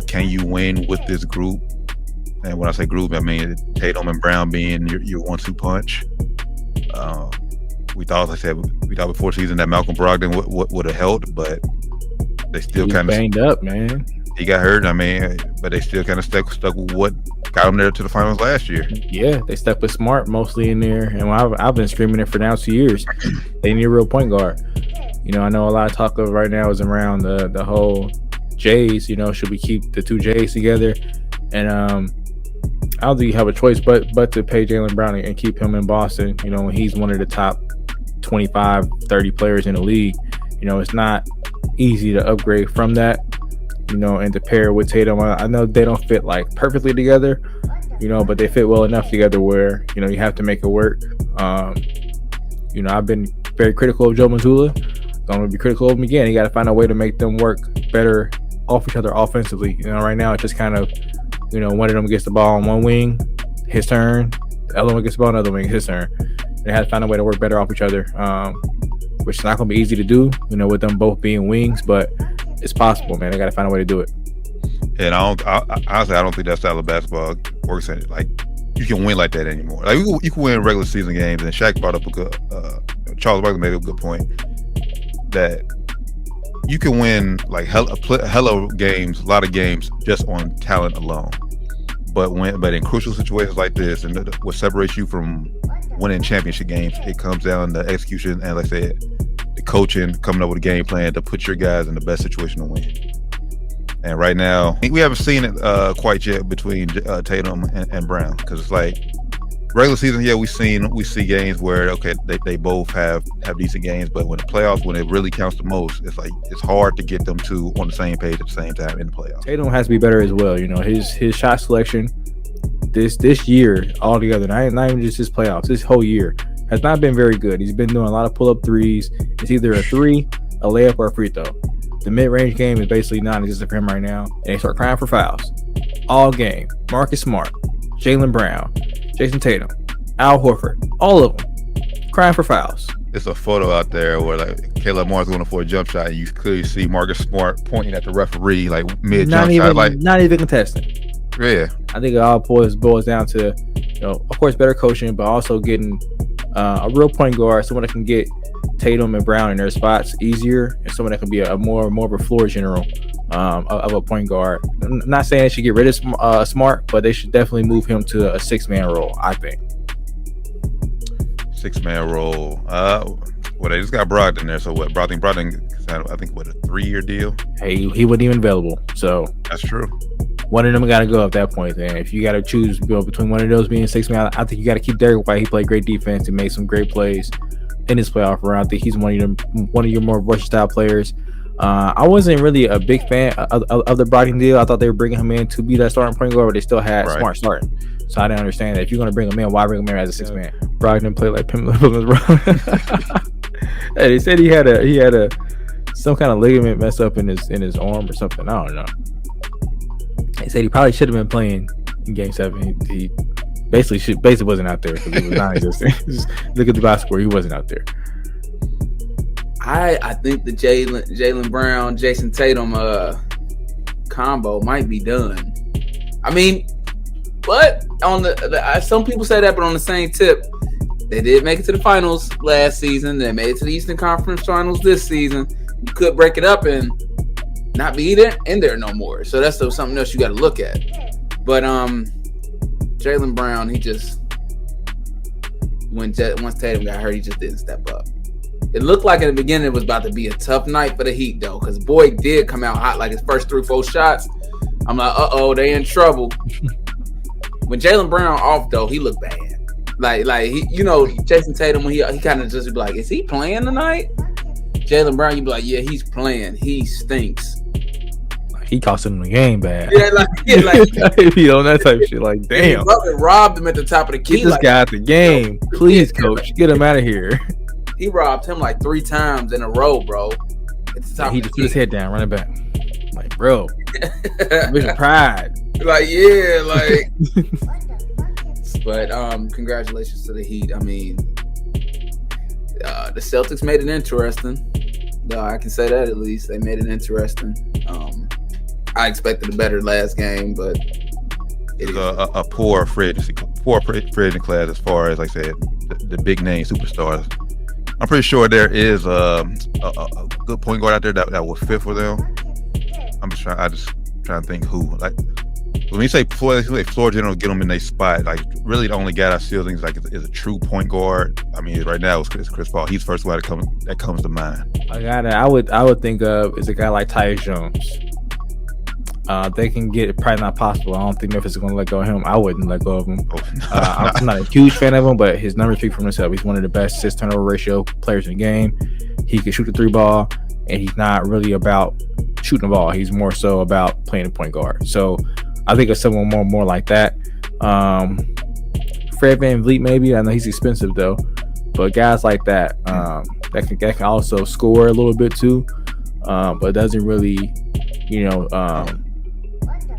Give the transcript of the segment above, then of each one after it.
Can you win with this group? And when I say group, I mean Tatum and Brown being your 1-2 punch. We thought, like I said, before season that Malcolm Brogdon would have helped, but they still kind of banged up, man. He got hurt. I mean, but they still kind of stuck with what got them there to the finals last year. Yeah, they stuck with Smart mostly in there, and I've been screaming it for now 2 years. They need a real point guard. I know a lot of talk of right now is around the whole Jays. Should we keep the two Jays together? And I don't think you have a choice but to pay Jaylen Brown and keep him in Boston. When he's one of the top 25, 30 players in the league. It's not easy to upgrade from that. And to pair with Tatum, I know they don't fit like perfectly together, but they fit well enough together where, you have to make it work. I've been very critical of Joe Mazzulla. So I'm going to be critical of him again. You got to find a way to make them work better off each other offensively. Right now it's just kind of, one of them gets the ball on one wing, his turn. The other one gets the ball on the other wing, his turn. They had to find a way to work better off each other, which is not going to be easy to do, with them both being wings, but it's possible, man. They got to find a way to do it. And honestly, I don't think that style of basketball works. Like, you can win like that anymore. Like, you can win regular season games. And Shaq brought up a good. Charles Barkley made a good point that you can win like hella games, a lot of games just on talent alone. But in crucial situations like this, and what separates you from winning championship games, it comes down to execution and, like I said, the coaching, coming up with a game plan to put your guys in the best situation to win. And right now, I think we haven't seen it quite yet between Tatum and Brown, because it's like regular season. Yeah, we see games where they both have decent games, but when the playoffs, when it really counts the most, it's like it's hard to get them two on the same page at the same time in the playoffs. Tatum has to be better as well. His shot selection this year altogether, not even just his playoffs, this whole year has not been very good. He's been doing a lot of pull-up threes. It's either a three, a layup, or a free throw. The mid-range game is basically non-existent for him right now. And they start crying for fouls all game. Marcus Smart, Jaylen Brown, Jason Tatum, Al Horford, all of them crying for fouls. It's a photo out there where like Caleb Martin's going for a jump shot, and you clearly see Marcus Smart pointing at the referee like mid jump shot, like not even contesting. Yeah, I think it all boils down to, of course, better coaching, but also getting a real point guard, someone that can get Tatum and Brown in their spots easier, and someone that can be a more of a floor general of a point guard. I'm not saying they should get rid of Smart, but they should definitely move him to a 6-man role, I think. 6-man role. Well, they just got Brogdon there, so what? Brogdon, I think, what, a 3-year deal? Hey, he wasn't even available, so that's true. One of them got to go at that point. Then, if you got to choose between one of those being 6-man, I think you got to keep Derek White. He played great defense and made some great plays in his playoff run. I think he's one of your more versatile players. I wasn't really a big fan of the Brogdon deal. I thought they were bringing him in to be that starting point guard, but they still had Smart starting. So I didn't understand that. If you're going to bring him in, why bring him in as a 6-man? Brogdon played like Pimp. Hey, they said he had a some kind of ligament mess up in his arm or something. I don't know. They said he probably should have been playing in Game 7. He basically wasn't out there because he was non-existent. Just look at the box score. He wasn't out there. I think the Jaylen Brown, Jason Tatum combo might be done. I mean, but on the some people say that, but on the same tip, they did make it to the finals last season. They made it to the Eastern Conference Finals this season. You could break it up and not be in there no more. So that's something else you got to look at. But Jaylen Brown, he just once Tatum got hurt, he just didn't step up. It looked like in the beginning it was about to be a tough night for the Heat though, because Boy did come out hot like his first 3-4 shots. I'm like, they in trouble. When Jaylen Brown off though, he looked bad. Like he, Jason Tatum when he kind of just be like, is he playing tonight? Jaylen Brown, you be like, yeah, he's playing. He stinks. He costing him the game bad. Yeah, like that type of shit. Like, damn. Butler robbed him at the top of the key. Get this guy out the game, please, coach. Get him out of here. He robbed him like 3 times in a row, bro. He just put his head down, running back. Like, bro, vision pride. Like, yeah, like. But congratulations to the Heat. I mean, the Celtics made it interesting. I can say that at least they made it interesting. I expected a better last game, but it's a poor free agency class as far as, like I said, the big name superstars. I'm pretty sure there is a good point guard out there that will fit for them. I just trying to think who. Like when you say floor general, get them in their spot. Like really, the only guy I still think is a true point guard. I mean, right now it's Chris Paul. He's the first one that comes to mind. I would think of is a guy like Tyus Jones. They can get it, probably not possible. I don't think Memphis is going to let go of him. I wouldn't let go of him. I'm not a huge fan of him, but his numbers speak for himself. He's one of the best assist turnover ratio players in the game. He can shoot the 3 ball, and he's not really about shooting the ball. He's more so about playing the point guard. So I think of someone more like that. Fred VanVleet maybe. I know he's expensive though, but guys like that that can also score a little bit too, but doesn't really,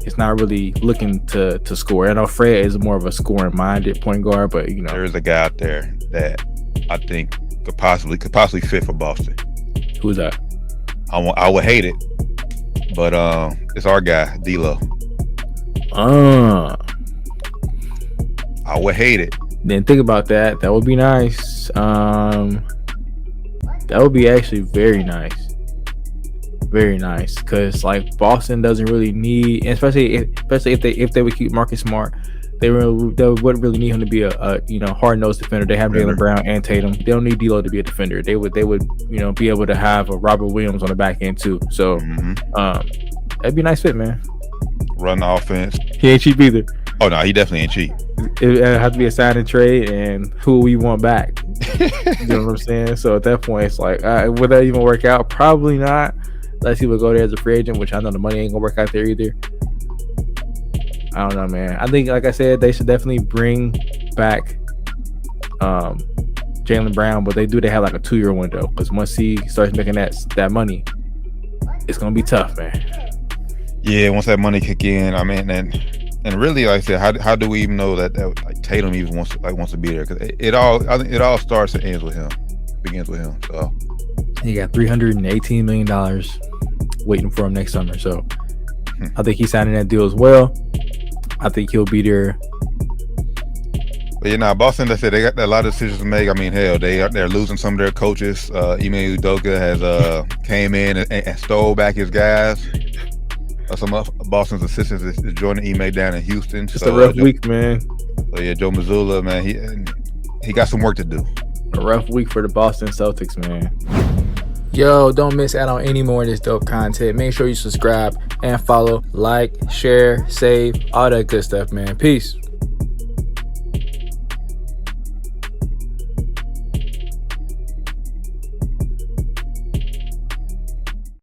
it's not really looking to score. I know Fred is more of a scoring-minded point guard, but there is a guy out there that I think could possibly fit for Boston. Who's that? I would hate it, but it's our guy, D'Lo. I would hate it. Then think about that. That would be nice. That would be actually very nice. Very nice, because like Boston doesn't really need, especially if they would keep Marcus Smart, they wouldn't really need him to be a hard-nosed defender. They have Jaylen Brown and Tatum. They don't need D'Lo to be a defender. They would be able to have a Robert Williams on the back end too. So that'd be a nice fit, man. Run the offense. He ain't cheap either. Oh no, he definitely ain't cheap. It have to be a sign and trade, and who we want back. You know what I'm saying? So at that point, it's like, would that even work out? Probably not. Unless he would go there as a free agent, which I know the money ain't gonna work out there either. I don't know, man. I think, like I said, they should definitely bring back Jaylen Brown, but they have like a 2-year window, because once he starts making that money, it's gonna be tough, man. Yeah, once that money kick in, I mean, and really, like I said, how do we even know that like Tatum even wants to be there? Because it all starts and ends with him, begins with him. So he got $318 million waiting for him next summer. So I think he's signing that deal as well. I think he'll be there. But Boston, they got a lot of decisions to make. I mean, hell, they're losing some of their coaches. Ime Udoka has came in and stole back his guys. Some of Boston's assistants is joining Ime down in Houston. It's a rough week, man. So yeah, Joe Mazzulla, man, he got some work to do. A rough week for the Boston Celtics, man. Yo, don't miss out on any more of this dope content. Make sure you subscribe and follow, like, share, save, all that good stuff, man. Peace.